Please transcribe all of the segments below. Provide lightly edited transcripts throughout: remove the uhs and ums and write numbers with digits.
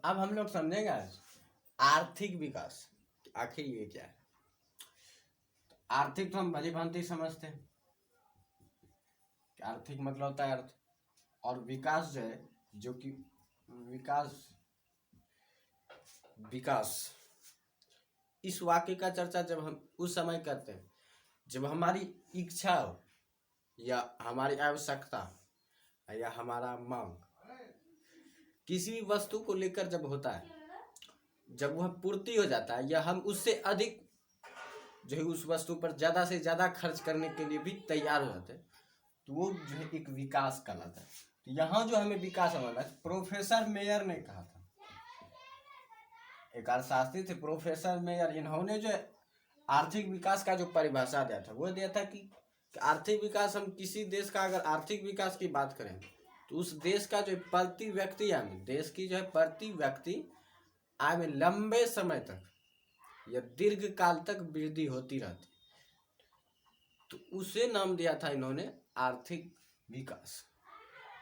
अब हम लोग समझेंगे आज आर्थिक विकास आखिर ये क्या है। आर्थिक तो हम भली भांति समझते हैं कि आर्थिक मतलब होता है अर्थ, और विकास जो है जो कि विकास विकास इस वाक्य का चर्चा जब हम उस समय करते हैं जब हमारी इच्छा हो या हमारी आवश्यकता या हमारा मांग किसी भी वस्तु को लेकर जब होता है, जब वह पूर्ति हो जाता है या हम उससे अधिक जो है उस वस्तु पर ज़्यादा से ज़्यादा खर्च करने के लिए भी तैयार हो जाते हैं, तो वो जो है एक विकास कहलाता है। तो यहाँ जो हमें विकास हमारा प्रोफेसर मेयर ने कहा था, एक अर्थशास्त्री थे प्रोफेसर मेयर, इन्होंने जो आर्थिक विकास का जो परिभाषा दिया था वो दिया था कि आर्थिक विकास, हम किसी देश का अगर आर्थिक विकास की बात करें तो उस देश का जो प्रति व्यक्ति आय में, देश की जो है प्रति व्यक्ति आय में लंबे समय तक या दीर्घ काल तक वृद्धि होती रहती, तो उसे नाम दिया था इन्होंने आर्थिक विकास।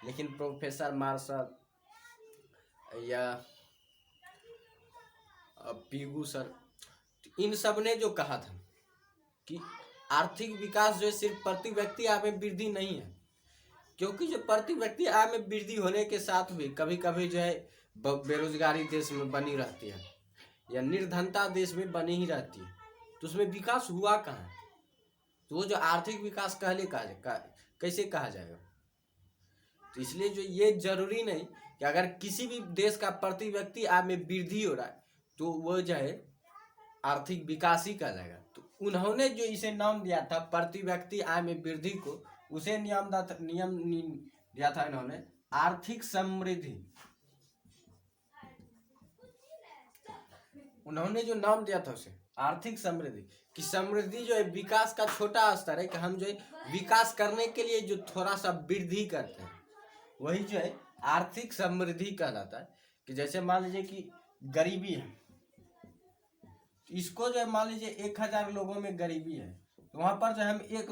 लेकिन प्रोफेसर मार्शल या पीगू सर, इन सब ने जो कहा था कि आर्थिक विकास जो है सिर्फ प्रति व्यक्ति आय में वृद्धि नहीं है, क्योंकि जो प्रति व्यक्ति आय में वृद्धि होने के साथ भी कभी कभी जो है बेरोजगारी देश में बनी रहती है या निर्धनता देश में बनी ही रहती है, तो उसमें विकास हुआ कहाँ? तो वो जो आर्थिक विकास कैसे कहा जाएगा? तो इसलिए जो ये जरूरी नहीं कि अगर किसी भी देश का प्रति व्यक्ति आय में वृद्धि हो रहा है तो वो जो है आर्थिक विकास ही कहा जाएगा। तो उन्होंने जो इसे नाम दिया था प्रति व्यक्ति आय में वृद्धि को, उसे नियम दिया था इन्होंने आर्थिक समृद्धि। उन्होंने जो नाम दिया था उसे आर्थिक समृद्धि, कि समृद्धि जो है विकास का छोटा स्तर है, कि हम जो है विकास करने के लिए जो थोड़ा सा वृद्धि करते हैं वही जो है आर्थिक समृद्धि कहलाता है। कि जैसे मान लीजिए कि गरीबी है, इसको जो है मान लीजिए 1000 लोगों में गरीबी है, तो वहां पर जो है हम एक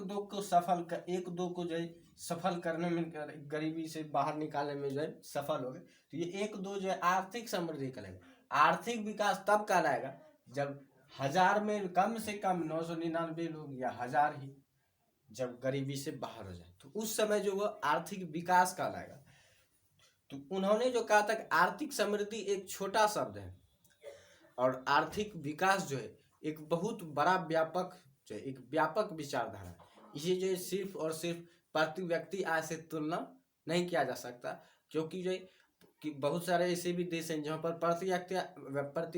दो को जो है सफल करने में, गरीबी से बाहर निकालने में जो है सफल हो गए, तो ये 1-2 जो है आर्थिक समृद्धि कहलाएगा। आर्थिक विकास तब कहलाएगा जब 1000 में कम से कम 999 लोग या 1000 ही जब गरीबी से बाहर हो जाए, तो उस समय जो वो आर्थिक विकास कहलाएगा। तो उन्होंने जो कहा था कि आर्थिक समृद्धि एक छोटा शब्द है और आर्थिक विकास जो है एक बहुत बड़ा व्यापक जो है एक व्यापक विचारधारा है। इसे जो है सिर्फ और सिर्फ प्रति व्यक्ति आय से तुलना नहीं किया जा सकता, क्योंकि जो है कि बहुत सारे ऐसे भी देश हैं जहाँ पर प्रति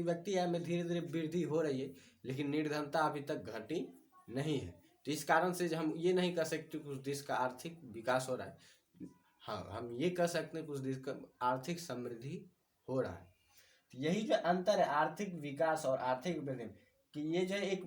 व्यक्ति आय में धीरे धीरे वृद्धि हो रही है, लेकिन निर्धनता अभी तक घटी नहीं है। तो इस कारण से हम ये नहीं कह सकते कि उस देश का आर्थिक विकास हो रहा है। हाँ, हम ये कह सकते हैं कि उस देश का आर्थिक समृद्धि हो रहा है। तो यही जो अंतर है आर्थिक विकास और आर्थिक वृद्धि, कि ये जो एक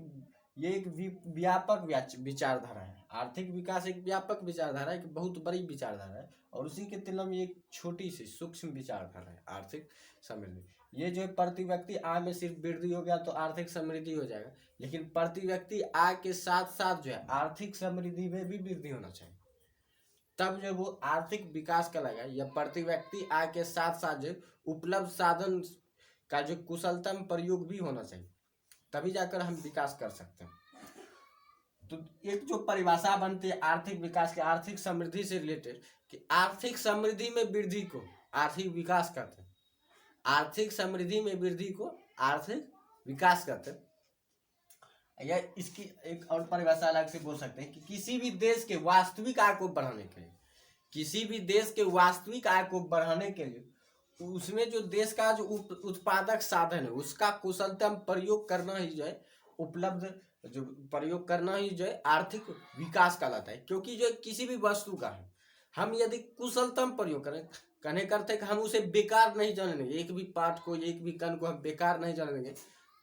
व्यापक विचारधारा है। आर्थिक विकास एक व्यापक विचारधारा है, एक बहुत बड़ी विचारधारा है, और उसी के तुलना में एक छोटी सी सूक्ष्म विचारधारा है आर्थिक समृद्धि। ये जो प्रति व्यक्ति आय में सिर्फ वृद्धि हो गया तो आर्थिक समृद्धि हो जाएगा, लेकिन प्रति व्यक्ति आय के साथ साथ जो है आर्थिक समृद्धि में भी वृद्धि होना चाहिए, तब जो वो आर्थिक विकास कहलाएगा। या प्रति व्यक्ति आय के साथ साथ जो उपलब्ध साधन का जो कुशलतम प्रयोग भी होना चाहिए, तभी जाकर हम विकास कर सकते हैं। तो एक जो परिभाषा बनती है आर्थिक विकास की, आर्थिक समृद्धि से रिलेटेड, कि आर्थिक समृद्धि में वृद्धि को आर्थिक विकास कहते हैं, आर्थिक समृद्धि में वृद्धि को आर्थिक विकास कहते हैं। या इसकी एक और परिभाषा अलग से बोल सकते हैं कि किसी भी देश के वास्तविक आय को बढ़ाने के लिए, किसी भी देश के वास्तविक आय को बढ़ाने के लिए उसमें जो देश का जो उत्पादक साधन है उसका कुशलतम प्रयोग करना ही जो है जो प्रयोग करना ही जो है आर्थिक विकास कहलाता है। क्योंकि जो किसी भी वस्तु का है हम यदि कुशलतम प्रयोग करने करते कि हम उसे बेकार नहीं जाने देंगे, एक भी पार्ट को एक भी कण को हम बेकार नहीं जाने देंगे,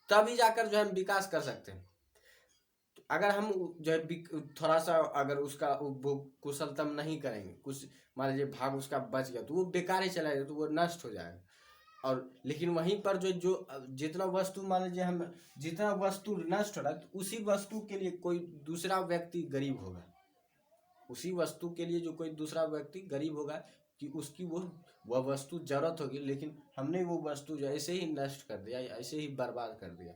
तभी जाकर जो हम विकास कर सकते हैं। तो अगर हम जो है थोड़ा सा अगर उसका वो कुशलतम नहीं करेंगे, कुछ मान लीजिए भाग उसका बच गया तो वो बेकार ही चला जाएगा, तो वो नष्ट हो जाएगा। और लेकिन वहीं पर जो जितना वस्तु मान लीजिए हम जितना वस्तु नष्ट हो रहा है, तो उसी वस्तु के लिए कोई दूसरा व्यक्ति गरीब होगा, उसी वस्तु के लिए जो कोई दूसरा व्यक्ति गरीब होगा, कि उसकी वह वस्तु जरूरत होगी, लेकिन हमने वो वस्तु जो ऐसे ही नष्ट कर दिया, ऐसे ही बर्बाद कर दिया।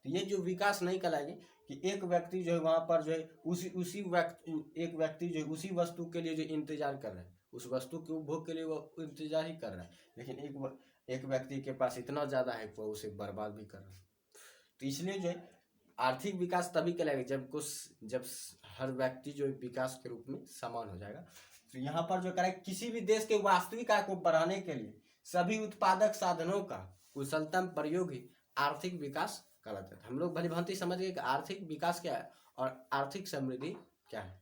तो ये जो विकास नहीं कहलाएगी कि एक व्यक्ति जो है वहाँ पर जो है उसी व्यक्ति एक व्यक्ति जो है उसी वस्तु के लिए जो इंतजार कर रहा है, उस वस्तु के उपभोग के लिए वो इंतजार ही कर रहा है, लेकिन एक व्यक्ति के पास इतना ज़्यादा है कि वो उसे बर्बाद भी कर रहा है। तो इसलिए जो है आर्थिक विकास तभी कहलाएगा जब हर व्यक्ति जो है विकास के रूप में समान हो जाएगा। तो यहाँ पर जो करें किसी भी देश के वास्तविक आय को बढ़ाने के लिए सभी उत्पादक साधनों का कुशलतम प्रयोग ही आर्थिक विकास कहलाता है। हम लोग भली भांति समझ गए कि आर्थिक विकास क्या है और आर्थिक समृद्धि क्या है।